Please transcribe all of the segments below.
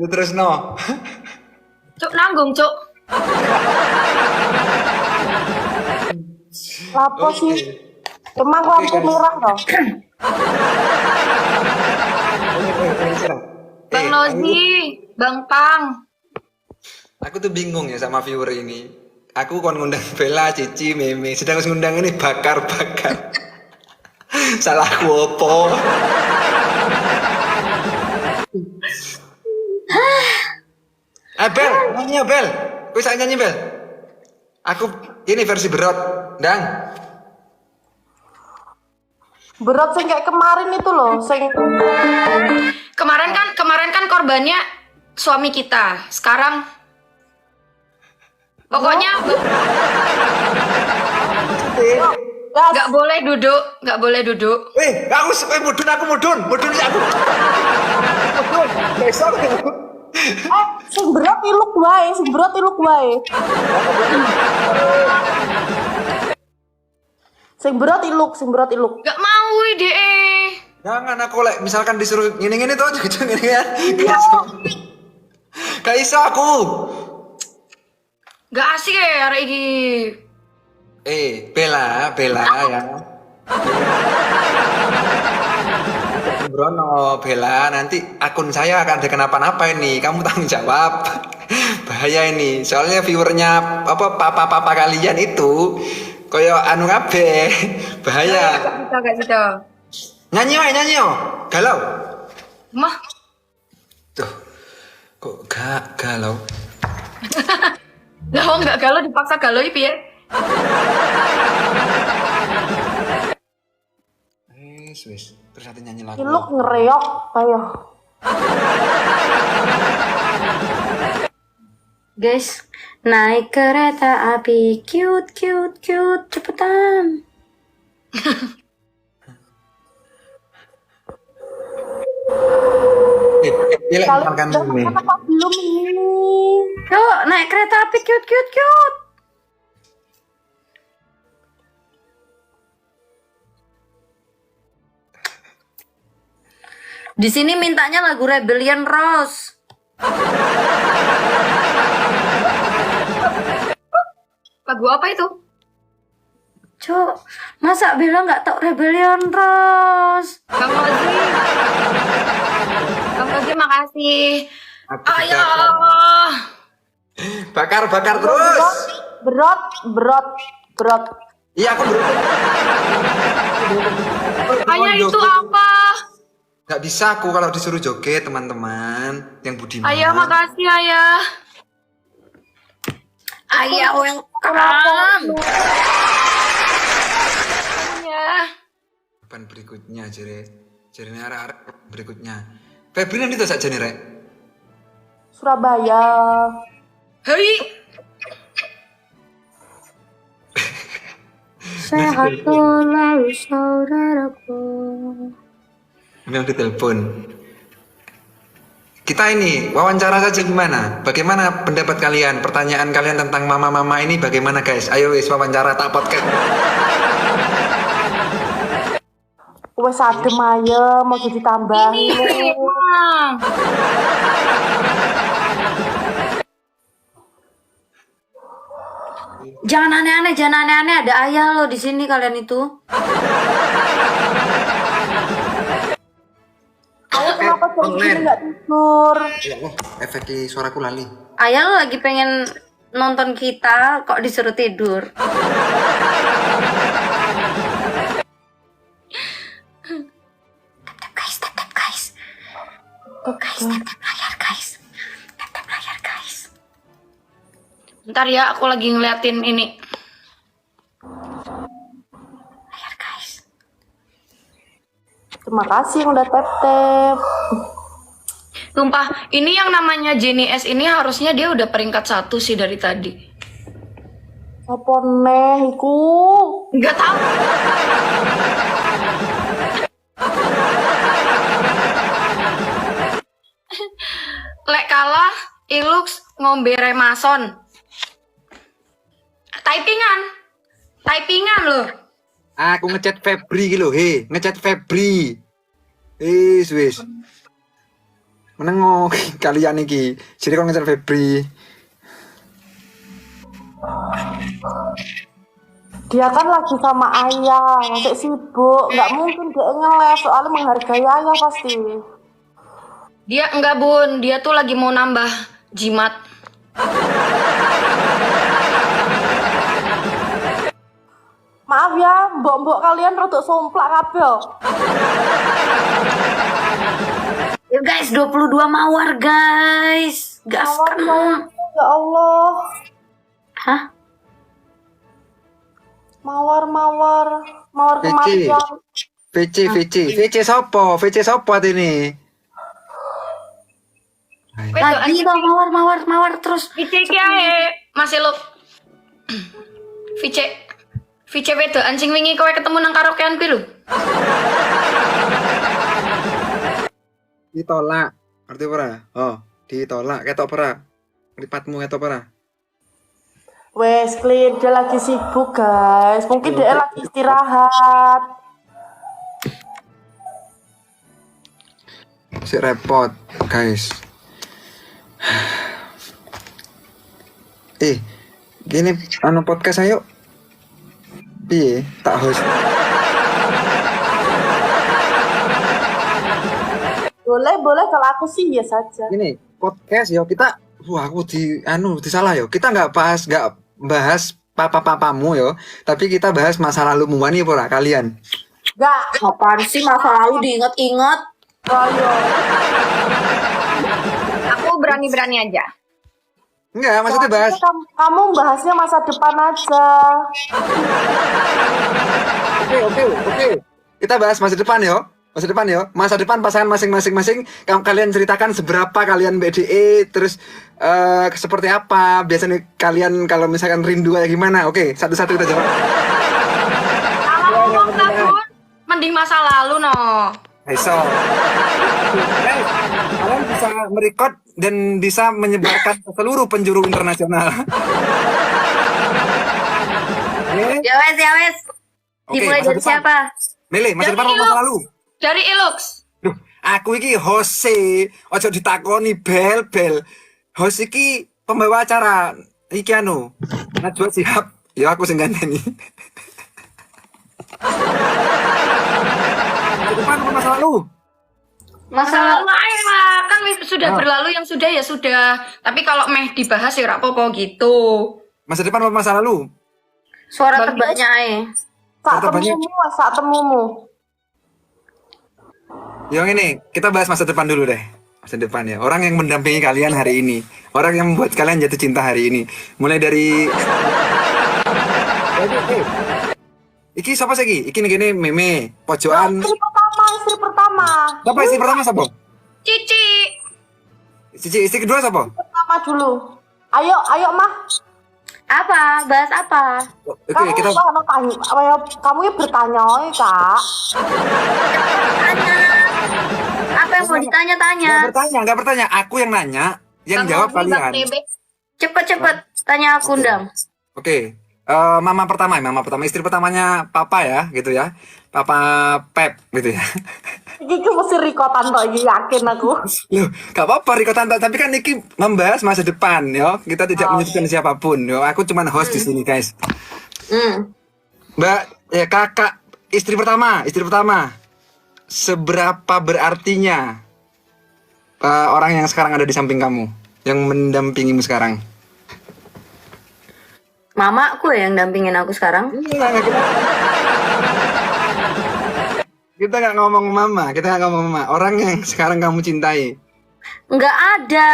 Terus no. Cuk nanggung, Cuk. Lapo Oke. sih? Emang lampu guys. merah toh? Bang Aku, Nozi, Bang Pang. aku tuh bingung ya sama viewer ini. Aku kon ngundang Bella, Cici, Meme, sedang ngundang ini bakar-bakar. Salahku opo? Bel, nyanyi ya Bel. Kau bisa nyanyi Bel? Aku ini versi berot, dang. Berat sing kayak kemarin itu loh, sing Kemarin kan korbannya suami kita. Sekarang pokoknya gas. nggak boleh duduk, nggak boleh duduk. Aku mudun sih aku. Mudun, besok. Sing berat iluk wae, sing berat iluk wae. Sing berat iluk. Nggak mau deh. Jangan aku misalkan disuruh gini-gini tuh juga gini ya. Gak iso aku. Nggak asik ya hari ini. Bella ya. Brono, Bella, nanti akun saya akan ada kenapa-napa ini. Kamu tanggung jawab. Bahaya ini. Soalnya viewernya papa kalian itu koyo anu kabeh. Bahaya. Nggak bisa. Nyanyi yo. Galau. Mah, Tuh. Kok gak galau? lah nggak galau dipaksa galau ya. Wis. Terus nanti nyanyi lagu. Iluk ngereok, ayo. Guys, naik kereta api, cute, cepetan. Misalkan ini. Kenapa belum ini? Yuk, naik kereta api, cute. Di sini mintanya lagu Rebellion Rose. Lagu apa itu? Cuk, masa Bella nggak tau Rebellion Rose? Bang Nozi. Bang Nozi makasih. Aku Ayo. bakar terus. Berat. Iya aku Ayah itu apa? Gak bisa aku kalau disuruh joget teman-teman yang budiman. Ayah makasih ayah. Ayah welcome. Ya. Kapan berikutnya jere arek berikutnya. Febri nanti tuh saja nih rek. Surabaya. Hei. Sehat selalu saudaraku. Ini yang ditelepon. Kita ini wawancara saja gimana? Bagaimana pendapat kalian? Pertanyaan kalian tentang mama-mama ini bagaimana guys? Ayo wis wawancara tak podcast. Wes adem aja, mau jadi tambahin. Emang. Jangan aneh-aneh, ada ayah loh di sini kalian itu. Ayo kenapa jam online. segini nggak tidur? Ya Allah, efek suaraku lali. Ayah lo lagi pengen nonton kita, kok disuruh tidur. Tap guys. Tap layar guys. Bentar ya, aku lagi ngeliatin ini. Layar guys. Terima kasih yang udah tap. Sumpah, ini yang namanya Jenny S ini harusnya dia udah peringkat 1 sih dari tadi. Apa neh iku? Nggak tahu. Lek kalah, Ilux ngombe remason. Typingan loh. Aku ngechat Febri gitu, ngechat Febri. Wis. menengok kalian iki. Jadi kalau ngejar Febri. Dia kan lagi sama ayah, nanti sibuk. Nggak mungkin dia nge-live, soalnya menghargai ayah pasti. Dia enggak bun, dia tuh lagi mau nambah jimat. Maaf ya, mbok-mbok kalian rodok somplak kabel. Ya guys, 22 mawar guys. Gaskan. Ya Allah, Hah? mawar VC. kematian. VC sopo ini. Lagi dong mawar terus. Vice iki ae, masih lo. Vice wedokan sing wingi kowe ketemu nang karaokean kuwi lho. Ditolak. Ngerti ora? Oh, ditolak ketok ora? Mripatmu ketok ora? Wes clear, dia lagi sibuk guys. Mungkin dia lagi istirahat. Si repot, guys. Gini podcast ayo. Piye? Tak host. Boleh kalau aku sih ya saja. Gini, podcast yo kita aku disalah yo. Kita nggak bahas papa-papamu yo, tapi kita bahas masa lalumu wani ora kalian. Enggak, Apaan sih masa lalu diinget-inget? ayo. Aku berani-berani aja. Enggak, maksudnya bahas Kamu bahasnya masa depan aja. Oke. Kita bahas masa depan yo. Masa depan pasangan masing-masing kalian ceritakan seberapa kalian BDE terus seperti apa biasanya kalian kalau misalkan rindu kayak gimana. Oke, satu-satu kita jawab. Kalau ngomong lah bun, mending masa lalu no. So, kalian bisa merekod dan bisa menyebarkan ke seluruh penjuru internasional. Oke. Ya wes. Oke, Dimulai masa dari depan. siapa? Milih masa Dari depan atau masa Ilux. lalu? Dari Ilux. Duh, aku iki Jose, ojo ditakoni bel. Host iki pembawa acara iki Najwa Shihab. Ya aku sing ganteni. Masa depan atau masa lalu? Masa lalu aja lah, kan sudah berlalu yang sudah ya sudah. Tapi kalau meh dibahas ya ora apa-apa gitu. Masa depan atau masa lalu? Suara Bagus. tebaknya Saat temumu. Yang ini, kita bahas masa depan dulu deh. Masa depan ya. Orang yang mendampingi kalian hari ini. Orang yang membuat kalian jatuh cinta hari ini. Mulai dari... Iki siapa sih? Iki gini meme. Pojokan. Istri pertama. Siapa istri pertama siapa? Cici. Istri kedua siapa? Pertama dulu. Ayo mah. Apa? Bahas apa? Oke, Kamu kita... kamu ya bertanya, Kak. Tanya. Apa yang mau ditanya-tanya? Nggak bertanya. Aku yang nanya. Yang jawab kalian. Cepet tanya aku Ndam. Oke. Mama pertama, istri pertamanya papa ya, gitu ya. Papa Pep, gitu ya. Iki mesti rikotan kok, iki yakin aku. Loh, gak apa-apa Riko Tante, tapi kan Niki membahas masa depan, yo. Kita tidak menyebutkan siapapun, yo. Aku cuma host di sini, guys. Mbak, ya kakak, istri pertama. Seberapa berartinya orang yang sekarang ada di samping kamu, yang mendampingimu sekarang? Mamaku yang dampingin aku sekarang. Kita nggak ngomong mama, orang yang sekarang kamu cintai. Nggak ada.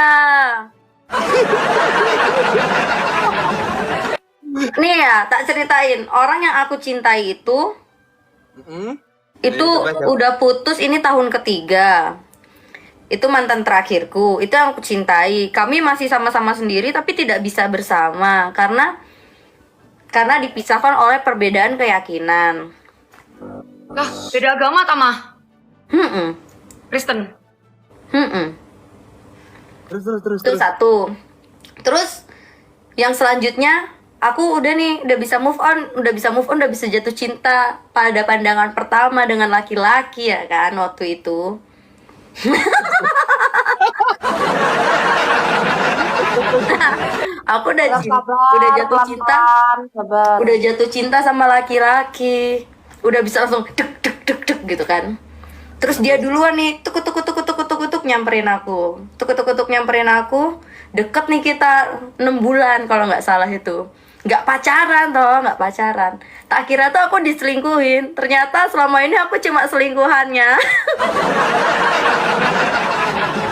Nih ya, tak ceritain. Orang yang aku cintai itu udah putus ini tahun ketiga. Itu mantan terakhirku. Itu yang aku cintai. Kami masih sama-sama sendiri tapi tidak bisa bersama karena dipisahkan oleh perbedaan keyakinan. Lah, beda agama tamah. Kristen. Terus. Itu satu. Terus yang selanjutnya aku udah bisa move on, udah bisa jatuh cinta pada pandangan pertama dengan laki-laki ya kan waktu itu. Aku udah Sabar, udah jatuh cinta, pelan-pelan, sabar. udah jatuh cinta sama laki-laki. Udah bisa langsung dek dek dek dek gitu kan. Terus dia duluan nih, tuk tuk tuk tuk tuk tuk tuk nyamperin aku. Tuk tuk tuk nyamperin aku. Deket nih kita 6 bulan kalau nggak salah itu. Nggak pacaran toh, nggak pacaran. Tak kira tuh aku diselingkuhin. Ternyata selama ini aku cuma selingkuhannya.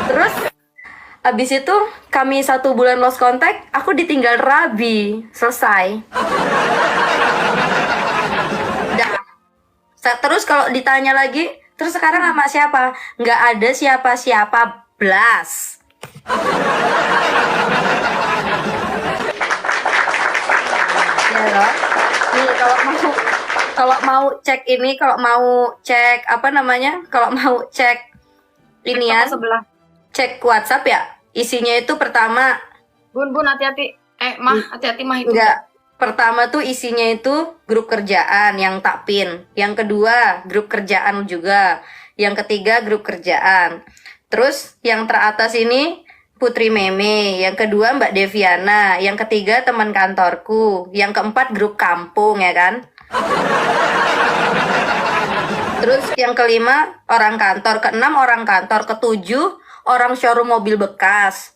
Terus abis itu kami 1 bulan lost contact, aku ditinggal Rabi. Selesai. Udah. Terus kalau ditanya lagi, terus sekarang sama siapa? Nggak ada siapa-siapa, blas. Ya loh. Nih kalau mau cek ini, kalau mau cek apa namanya? Kalau mau cek inian, sebelah. cek WhatsApp ya. Isinya itu pertama Bun hati-hati. Mah hati-hati mah itu. enggak. Pertama tuh isinya itu grup kerjaan yang tak pin. Yang kedua grup kerjaan juga. Yang ketiga grup kerjaan. Terus yang teratas ini Putri Meme. Yang kedua Mbak Deviana. Yang ketiga teman kantorku. Yang keempat grup kampung ya kan. Terus yang kelima orang kantor. Keenam orang kantor. Ketujuh orang showroom mobil bekas.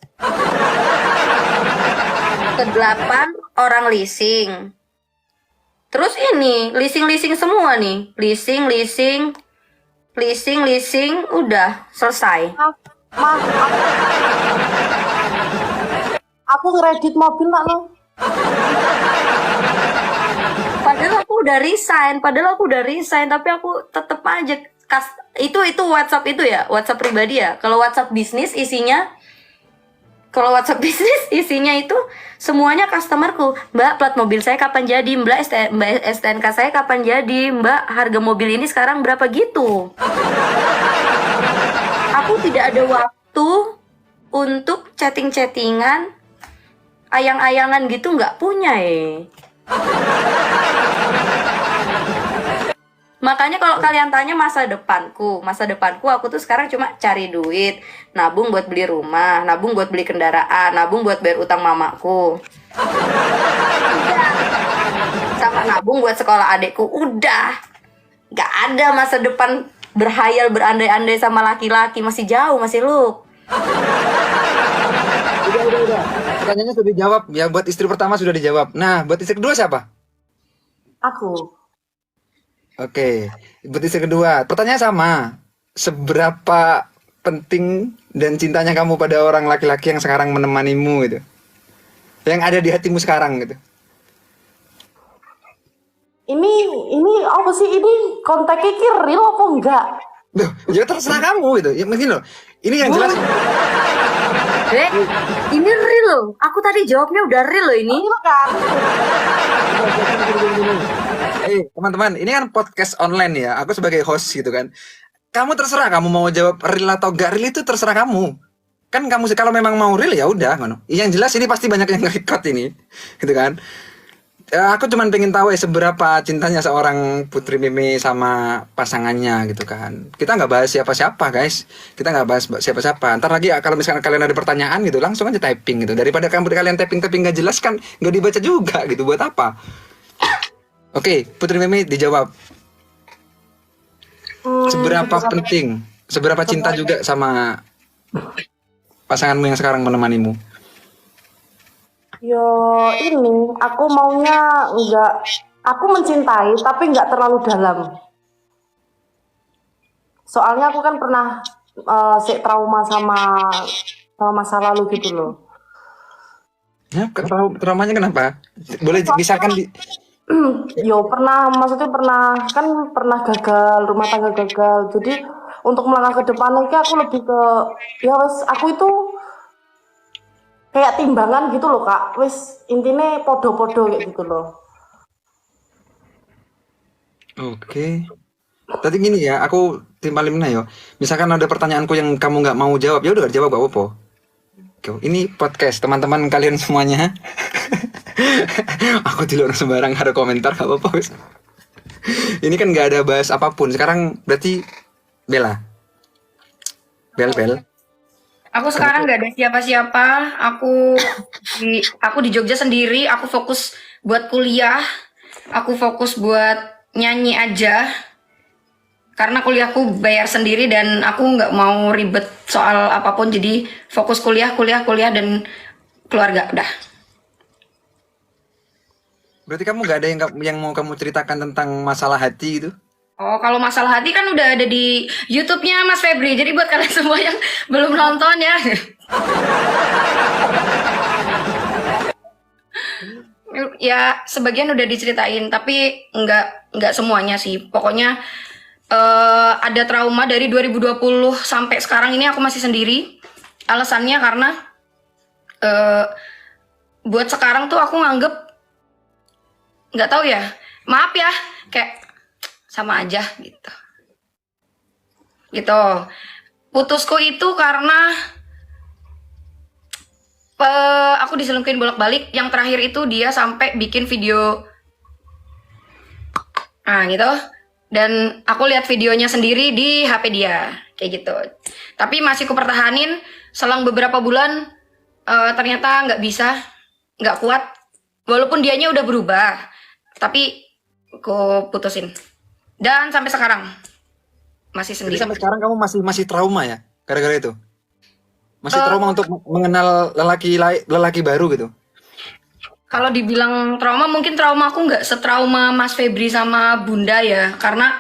Kedelapan orang leasing. Terus ini leasing semua nih. Leasing udah selesai. Mah, aku kredit mobil nak lo. Padahal aku udah resign, tapi aku tetep aja itu WhatsApp itu ya, WhatsApp pribadi ya. Kalau WhatsApp bisnis isinya itu semuanya customerku. Mbak, plat mobil saya kapan jadi? Mbak, STNK saya kapan jadi? Mbak, harga mobil ini sekarang berapa gitu? Aku tidak ada waktu untuk chatting-chattingan, ayang-ayangan gitu, nggak punya Makanya kalau kalian tanya masa depanku aku tuh sekarang cuma cari duit, nabung buat beli rumah, nabung buat beli kendaraan, nabung buat bayar utang mamaku. Udah. Sama nabung buat sekolah adekku, udah. Gak ada masa depan berhayal berandai-andai sama laki-laki, masih jauh, masih lu. Udah. Pertanyaannya sudah dijawab. Ya, buat istri pertama sudah dijawab. Nah, buat istri kedua siapa? Aku. Oke, buat istri kedua. Pertanyaan sama. Seberapa penting dan cintanya kamu pada orang laki-laki yang sekarang menemanimu gitu? Yang ada di hatimu sekarang gitu. Ini apa sih ini kontaknya ki real apa enggak? Loh, ya terserah kamu gitu. Ya mungkin loh. Ini yang jelas. Ini real loh. Aku tadi jawabnya udah real loh ini. Real kan? Teman-teman, ini kan podcast online ya. Aku sebagai host gitu kan. Kamu terserah kamu mau jawab real atau gak real, itu terserah kamu. Kan kamu kalau memang mau real ya udah, ngono. Yang jelas ini pasti banyak yang nge-record ini. Gitu kan. Aku cuman pengen tahu seberapa cintanya seorang Putri Meme sama pasangannya gitu kan. Kita nggak bahas siapa-siapa guys. Kita nggak bahas siapa-siapa. Ntar lagi kalau misalkan kalian ada pertanyaan gitu, langsung aja typing gitu. Daripada kalian typing nggak jelas kan, nggak dibaca juga gitu. Buat apa? Oke, Putri Meme dijawab. Seberapa penting, seberapa cinta juga sama pasanganmu yang sekarang menemanimu? Yo ini aku maunya enggak, aku mencintai tapi enggak terlalu dalam. Soalnya aku kan pernah trauma sama masa lalu gitu loh. Ya, traumanya kenapa? Boleh misalkan Yo maksudnya pernah gagal, rumah tangga gagal. Jadi untuk melangkah ke depannya aku lebih ke ya wes aku itu kayak timbangan gitu loh kak, wes intinya podo-podo kayak gitu loh. Oke. Tadi gini ya, aku timpalin yo. Misalkan ada pertanyaanku yang kamu nggak mau jawab, ya udah jawab gak apa-apa. Oke, ini podcast teman-teman kalian semuanya. Aku di luar sembarang ada komentar gak apa-apa. Ini kan nggak ada bahas apapun. Sekarang berarti Bel. Aku sekarang nggak ada siapa-siapa. Aku di Jogja sendiri. Aku fokus buat kuliah. Aku fokus buat nyanyi aja. Karena kuliahku bayar sendiri dan aku nggak mau ribet soal apapun. Jadi fokus kuliah dan keluarga udah. Berarti kamu nggak ada yang mau kamu ceritakan tentang masalah hati gitu? Oh, kalau masalah hati kan udah ada di YouTube-nya Mas Febri. Jadi buat kalian semua yang belum nonton ya. Ya, sebagian udah diceritain, tapi nggak semuanya sih. Pokoknya ada trauma dari 2020 sampai sekarang ini aku masih sendiri. Alasannya karena buat sekarang tuh aku nganggep nggak tahu ya. Maaf ya, kayak sama aja gitu. Gitu. Putusku itu karena aku diselingkuhin bolak-balik. Yang terakhir itu dia sampai bikin video, gitu. Dan aku lihat videonya sendiri di HP dia, kayak gitu. Tapi masih kupertahanin. Selang beberapa bulan, ternyata nggak bisa, nggak kuat. Walaupun dianya udah berubah, tapi aku putusin. Dan sampai sekarang masih Jadi sendiri. sampai sekarang kamu masih trauma ya gara-gara itu? Masih trauma untuk mengenal lelaki baru gitu? Kalau dibilang trauma, mungkin trauma aku nggak setrauma Mas Febri sama Bunda ya, karena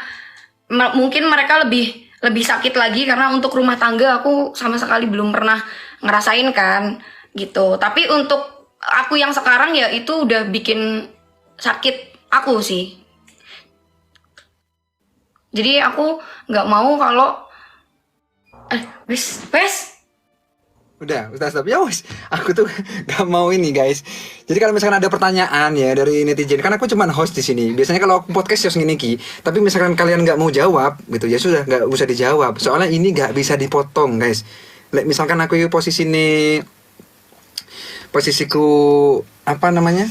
mungkin mereka lebih sakit lagi karena untuk rumah tangga aku sama sekali belum pernah ngerasain kan, gitu. Tapi untuk aku yang sekarang ya itu udah bikin sakit aku sih. Jadi aku nggak mau kalau wes. Udah stop ya wes. Aku tuh gak mau ini guys. Jadi kalau misalkan ada pertanyaan ya dari netizen, kan aku cuman host di sini. Biasanya kalau aku podcast ya segini ki. Tapi misalkan kalian nggak mau jawab gitu ya sudah nggak usah dijawab. Soalnya ini nggak bisa dipotong guys. Misalkan aku posisiku apa namanya?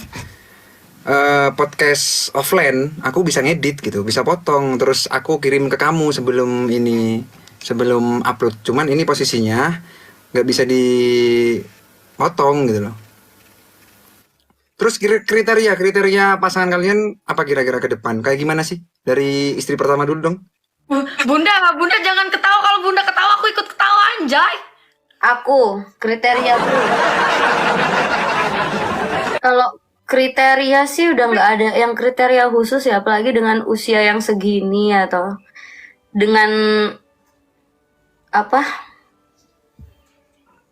Podcast offline, aku bisa ngedit gitu, bisa potong, terus aku kirim ke kamu sebelum upload. Cuman ini posisinya nggak bisa dipotong gitu loh. Terus kriteria pasangan kalian apa kira-kira ke depan? Kayak gimana sih? Dari istri pertama dulu dong. Bunda jangan ketawa. Kalau Bunda ketawa aku ikut ketawa anjay. Aku kriteriaku kalau kriteria sih udah nggak ada yang kriteria khusus ya, apalagi dengan usia yang segini atau dengan apa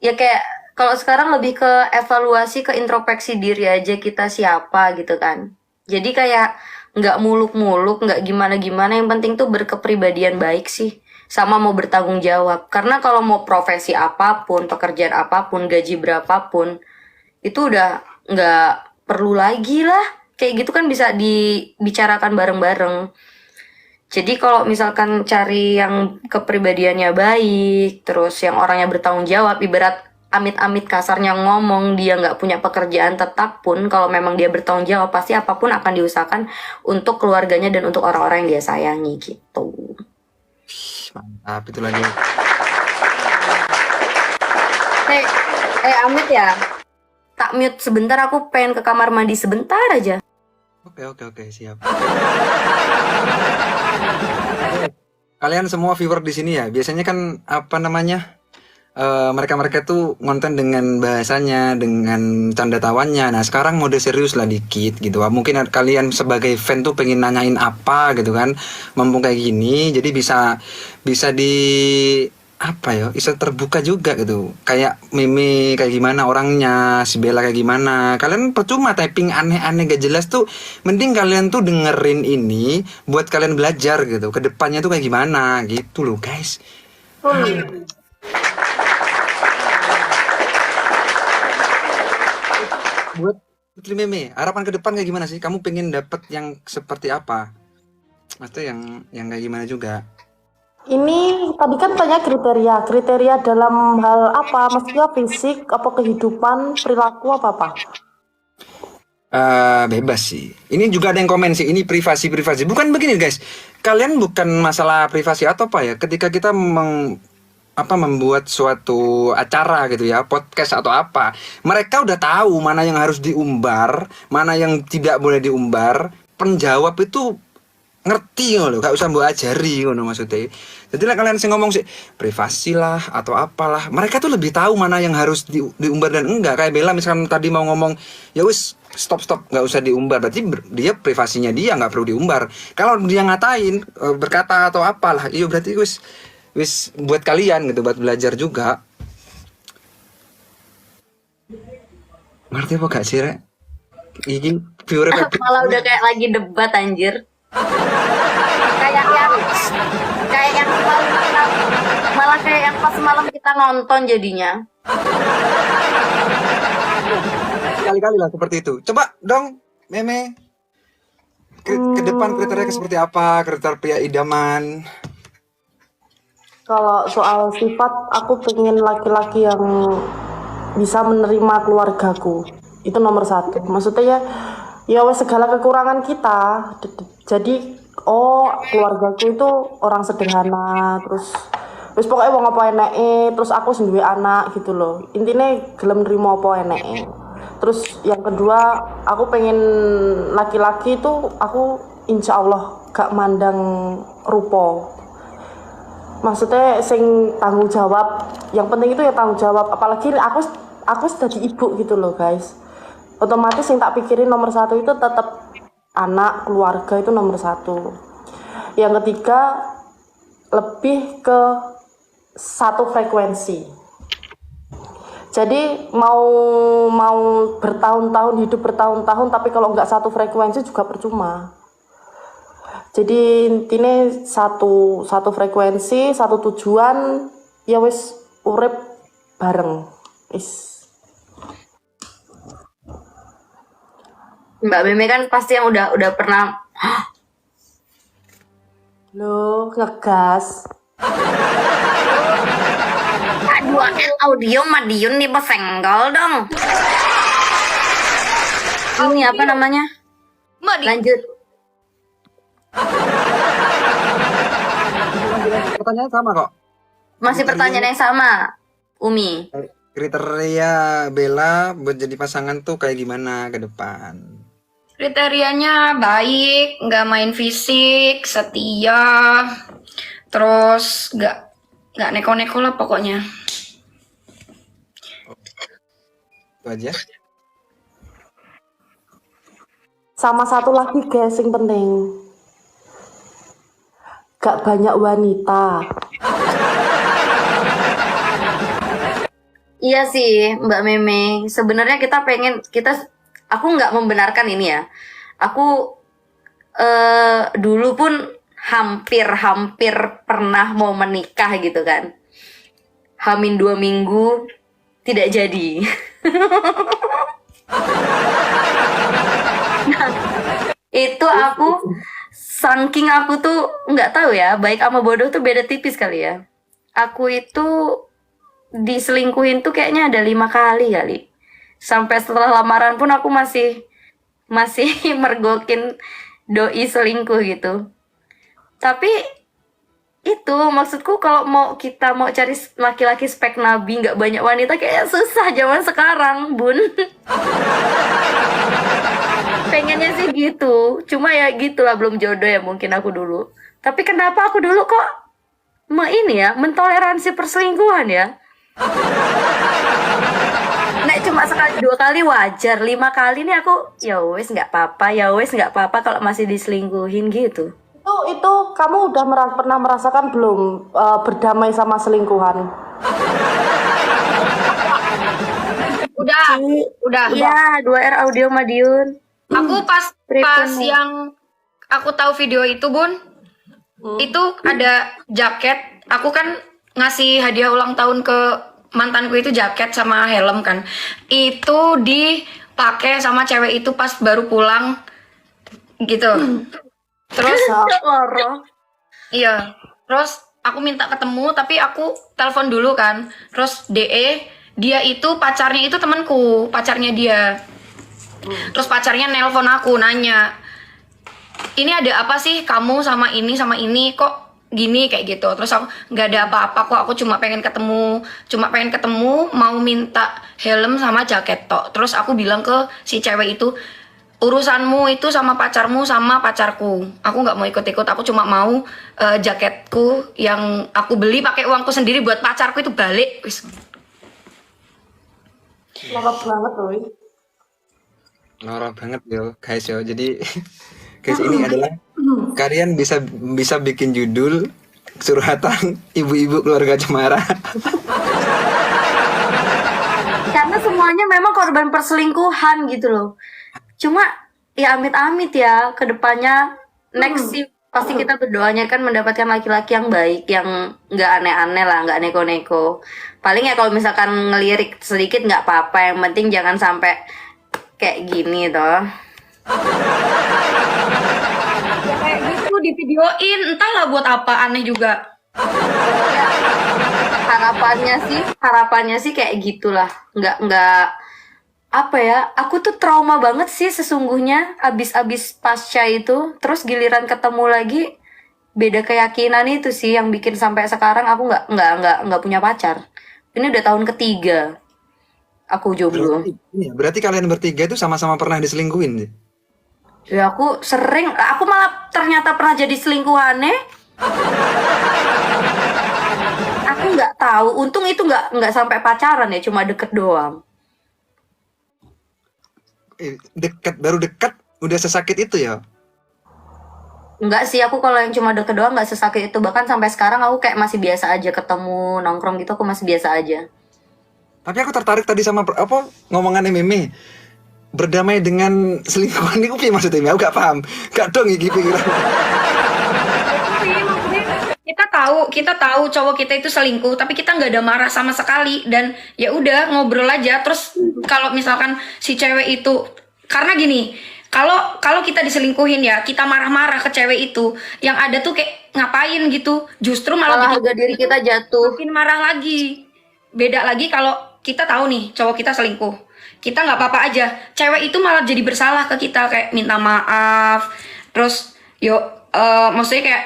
ya, kayak kalau sekarang lebih ke evaluasi, ke introspeksi diri aja kita siapa gitu kan. Jadi kayak nggak muluk-muluk, nggak gimana-gimana, yang penting tuh berkepribadian baik sih, sama mau bertanggung jawab. Karena kalau mau profesi apapun, pekerjaan apapun, gaji berapapun, itu udah nggak perlu lagi lah. Kayak gitu kan bisa dibicarakan bareng-bareng. Jadi kalau misalkan cari yang kepribadiannya baik, terus yang orangnya bertanggung jawab, ibarat amit-amit kasarnya ngomong dia nggak punya pekerjaan tetap pun, kalau memang dia bertanggung jawab, pasti apapun akan diusahakan untuk keluarganya dan untuk orang-orang yang dia sayangi gitu. Mantap itu lagi. Amit ya. Tak mute sebentar, aku pengen ke kamar mandi sebentar aja. Oke, siap. Kalian semua viewer di sini ya, biasanya kan apa namanya? Mereka tuh ngonten dengan bahasanya, dengan canda tawanya. Nah, sekarang mode serius lah dikit gitu. Mungkin kalian sebagai fan tuh pengen nanyain apa gitu kan. Mumpung kayak gini, jadi bisa di apa ya, bisa terbuka juga gitu. Kayak Meme kayak gimana orangnya, si Bella kayak gimana. Kalian percuma typing aneh-aneh gak jelas tuh. Mending kalian tuh dengerin ini buat kalian belajar gitu. Kedepannya tuh kayak gimana gitu loh guys. Buat Putri Meme, harapan ke depan kayak gimana sih? Kamu pengen dapet yang seperti apa? Atau yang kayak gimana juga? Ini tadi kan tanya kriteria dalam hal apa? Maksudnya fisik, apa kehidupan, perilaku, apa? Bebas sih. Ini juga ada yang komen sih. Ini privasi. Bukan begini guys. Kalian bukan masalah privasi atau apa ya. Ketika kita membuat suatu acara gitu ya, podcast atau apa, mereka udah tahu mana yang harus diumbar, mana yang tidak boleh diumbar. Penjawab itu ngerti loh, gak usah mbok ajari ngono maksudnya. Jadi lah kalian sih ngomong sih privasi lah atau apalah, mereka tuh lebih tahu mana yang harus diumbar dan enggak. Kayak Bella misalkan tadi mau ngomong ya wis stop nggak usah diumbar, berarti dia privasinya dia nggak perlu diumbar. Kalau dia ngatain berkata atau apalah, iya berarti wis buat kalian gitu, buat belajar juga. Ngerti apa gak sih, Rek? Ini viewer Malah udah kayak lagi debat anjir. kayak yang malah kayak yang pas malam kita nonton jadinya. kali-kali lah seperti itu. Coba dong, Meme. Ke depan kriteria seperti apa? Kriteria idaman. Kalau soal sifat, aku pengen laki-laki yang bisa menerima keluargaku. Itu nomor satu. Maksudnya ya wes segala kekurangan kita. Jadi keluargaku itu orang sederhana, terus wis pokoknya wong apa eneke, terus aku sendiri anak gitu loh. Intinya gelem nrimo apa eneke. Terus yang kedua, aku pengen laki-laki itu aku insya Allah gak mandang rupa. Maksudnya sing tanggung jawab. Yang penting itu ya tanggung jawab. Apalagi aku sudah ibu gitu loh guys. Otomatis yang tak pikirin nomor satu itu tetap anak, keluarga itu nomor satu. Yang ketiga, lebih ke satu frekuensi. Jadi mau bertahun-tahun hidup bertahun-tahun, tapi kalau nggak satu frekuensi juga percuma. Jadi intinya satu frekuensi, satu tujuan, ya wis urip bareng. Mbak Meme kan pasti yang udah pernah. Loh, ngegas. Aduh, audio Madiun nih senggol dong. Ini apa namanya? Mbak di Lanjut. Pertanyaan sama kok. Masih pertanyaan yang sama, Umi. Kriteria Bella buat jadi pasangan tuh kayak gimana ke depan? kriterianya baik, nggak main fisik, setia, terus nggak neko-neko lah pokoknya. Itu aja. Sama satu lagi guys yang penting, gak banyak wanita. Iya sih, Mbak Meme. Sebenarnya aku nggak membenarkan ini ya. Aku dulu pun hampir pernah mau menikah gitu kan. Hamin 2 minggu tidak jadi. Nah, itu saking aku tuh nggak tahu ya, baik sama bodoh tuh beda tipis kali ya. Aku itu diselingkuhin tuh kayaknya ada 5 kali kali. Sampai setelah lamaran pun aku masih mergokin doi selingkuh gitu. Tapi itu maksudku, kalau kita mau cari laki-laki spek nabi nggak banyak wanita kayaknya susah zaman sekarang, Bun. Pengennya sih gitu, cuma ya gitulah, belum jodoh ya mungkin aku dulu. Tapi kenapa aku dulu kok mentoleransi perselingkuhan ya? Nek cuma sekali 2 kali wajar, 5 kali nih aku ya wes nggak apa-apa kalau masih diselingkuhin gitu. Itu kamu udah pernah merasakan belum berdamai sama selingkuhan? Udah. Iya, 2R audio Madiun. Aku pas yang aku tahu video itu, Bun, itu ada jaket. Aku kan ngasih hadiah ulang tahun ke mantanku itu jaket sama helm kan. Itu dipakai sama cewek itu pas baru pulang gitu. Terus iya, terus aku minta ketemu tapi aku telepon dulu kan. Terus dia itu pacarnya itu temanku, pacarnya dia. Terus pacarnya nelpon aku nanya, "Ini ada apa sih kamu sama ini kok gini kayak gitu. Terus aku nggak ada apa-apa kok, aku cuma pengen ketemu, mau minta helm sama jaket tok. Terus aku bilang ke si cewek itu, urusanmu itu sama pacarmu sama pacarku, aku nggak mau ikut-ikut, aku cuma mau jaketku yang aku beli pakai uangku sendiri buat pacarku itu balik. Wis. Lengkap banget loh. Norak banget yo guys yo. Jadi guys, ini adalah kalian bisa bikin judul curhatan ibu-ibu keluarga Cemara. Karena semuanya memang korban perselingkuhan gitu loh. Cuma ya amit-amit ya kedepannya next sih pasti kita berdoanya kan mendapatkan laki-laki yang baik, yang nggak aneh-aneh lah, nggak neko-neko. Paling ya kalau misalkan ngelirik sedikit nggak apa-apa, yang penting jangan sampai kayak gini toh. Ya kayak gitu di videoin, entahlah buat apa, aneh juga. Harapannya sih kayak gitulah, nggak apa ya, aku tuh trauma banget sih sesungguhnya abis pasca itu, terus giliran ketemu lagi beda keyakinan itu sih yang bikin sampai sekarang aku nggak punya pacar. Ini udah tahun ketiga aku jomblo. Berarti kalian bertiga itu sama-sama pernah diselingkuhin sih? Ya aku malah ternyata pernah jadi selingkuhannya. Aku nggak tahu, untung itu nggak sampai pacaran ya, cuma deket doang. Baru dekat udah sesakit itu ya? Enggak sih, aku kalau yang cuma deket doang nggak sesakit itu. Bahkan sampai sekarang aku kayak masih biasa aja ketemu nongkrong gitu, aku masih biasa aja. Tapi aku tertarik tadi sama ngomongannya Meme. Berdamai dengan selingkuhan itu piye maksudnya? Aku gak paham. Gak dong iki pikiran. Kita tahu cowok kita itu selingkuh, tapi kita nggak ada marah sama sekali, dan ya udah ngobrol aja. Terus kalau misalkan si cewek itu, karena gini, kalau kita diselingkuhin ya, kita marah-marah ke cewek itu, yang ada tuh kayak ngapain gitu, justru malah Harga diri kita jatuh. makin marah lagi. Beda lagi kalau kita tahu nih cowok kita selingkuh, kita nggak apa-apa aja, cewek itu malah jadi bersalah ke kita, kayak minta maaf, terus maksudnya kayak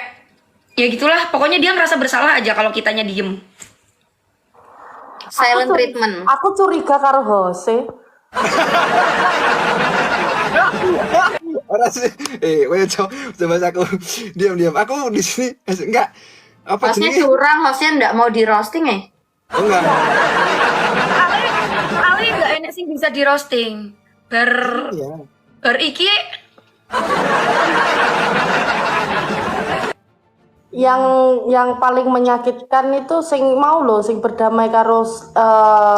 ya gitulah, pokoknya dia ngerasa bersalah aja kalau kitanya diem. Silent treatment. Aku curiga karo Jose. Orang sih, coba aku diam. Aku di sini enggak apa Hostnya jenis? curang, hostnya nggak mau di roasting ya? Oh, enggak. Ali nggak enak sih bisa di roasting. Iya. Iki Yang paling menyakitkan itu sing berdamai karo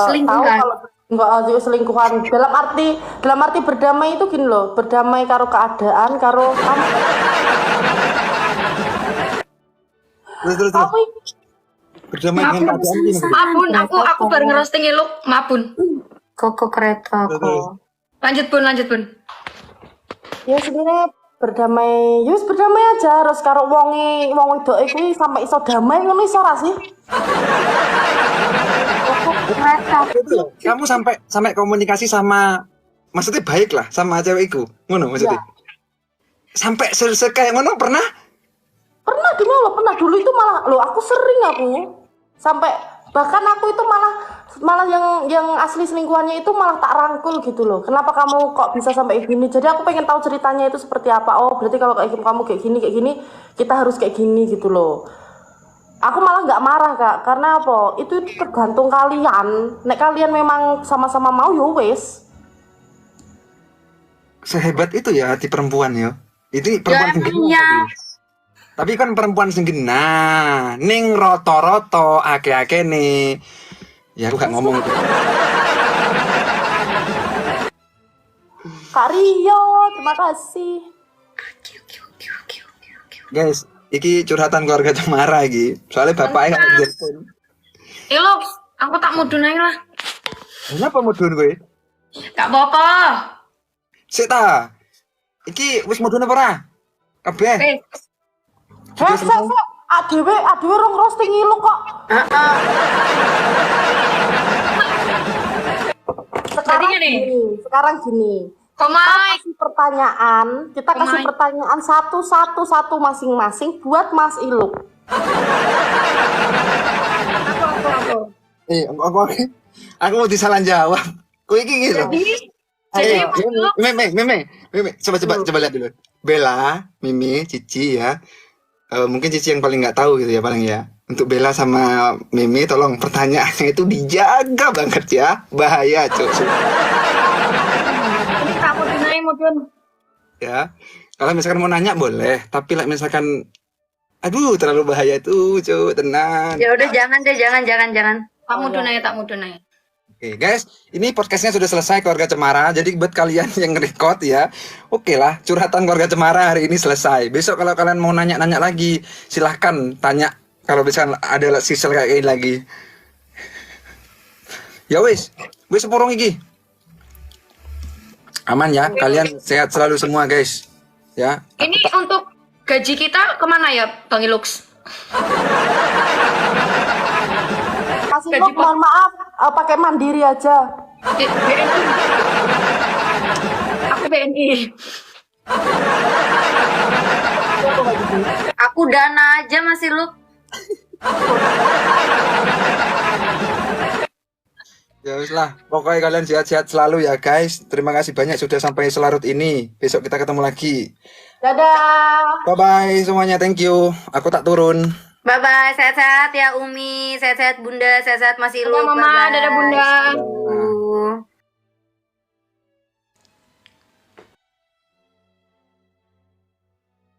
Selingkuhan. selingkuhan. Dalam arti berdamai itu gini loh, berdamai karo keadaan, karo Terus. tapi Berdamai dengan keadaan ini. Mabun, aku baru ngerosting lu, mabun. Koko kereta kok. Lanjut bun. ya sebenarnya berdamai aja harus karo wong wedoke kuwi sampai iso damai ngono iso ra sih? Kamu sampai komunikasi sama, maksudnya baik lah sama cewekku, ngono maksudnya. Sampai kayak ngono pernah? Pernah dulu itu malah aku sering sampai bahkan aku itu malah yang asli selingkuhannya itu malah tak rangkul gitu loh. Kenapa kamu kok bisa sampai gini? Jadi aku pengen tahu ceritanya itu seperti apa. Oh, berarti kalau kamu kayak gini, kita harus kayak gini gitu loh. Aku malah nggak marah Kak, karena apa? Itu tergantung kalian. Nek kalian memang sama-sama mau ya wes. Sehebat itu ya hati perempuan ya. Itu perempuan Ya, tapi kan perempuan senggena, ning roto-roto ake-ake nih. Ya aku gak ngomong itu. Kak Rio, terima kasih. Guys, iki curhatan keluarga Cemara iki. Soalnya bapaknya gak telepon. Lu, aku tak mudun aja lah. Kenapa mudun gue? Gak apa-apa. Sik ta. Iki wis mudun apa ora? Kabeh. Adewe rong roasting lu kok. Sekarang gini. Komai. Kita kasih pertanyaan satu masing-masing buat Mas Iluk. Aku mau disalah jawab. Kok iki gitu. Jadi Meme, coba lihat dulu. Bella, Mimi, Cici ya. Mungkin Cici yang paling nggak tahu gitu ya paling ya. Untuk Bella sama Mimi, tolong pertanyaannya itu dijaga banget ya. Bahaya, Cuk. ini kamu dinai mungkin. Ya. Kalau misalkan mau nanya boleh, tapi like, misalkan aduh terlalu bahaya itu, Cuk, tenang. Ya udah jangan deh, jangan. Tak mudu naik. Oke guys, ini podcastnya sudah selesai keluarga Cemara. Jadi buat kalian yang nge-record ya, oke lah, curhatan keluarga Cemara hari ini selesai. Besok kalau kalian mau nanya-nanya lagi, silahkan tanya. Kalau misalkan ada sisel kayak gini lagi. Ya wis sepurung iki. Aman ya, kalian sehat selalu semua guys. Ya. Ini untuk gaji kita kemana ya, Bang Ilux? Kasih Nuk, mohon maaf, pakai mandiri aja. BNI. Aku BNI. Aku Dana aja masih lu. Ya wis lah, pokoknya kalian sehat-sehat selalu ya guys. Terima kasih banyak sudah sampai selarut ini. Besok kita ketemu lagi. Dadah. Bye bye semuanya, thank you. Aku tak turun. Bye bye, sehat-sehat ya Umi, sehat-sehat Bunda, sehat-sehat Mas Iluk. Dadah, Mama. Bye-bye. Dadah, Bunda. Aduh.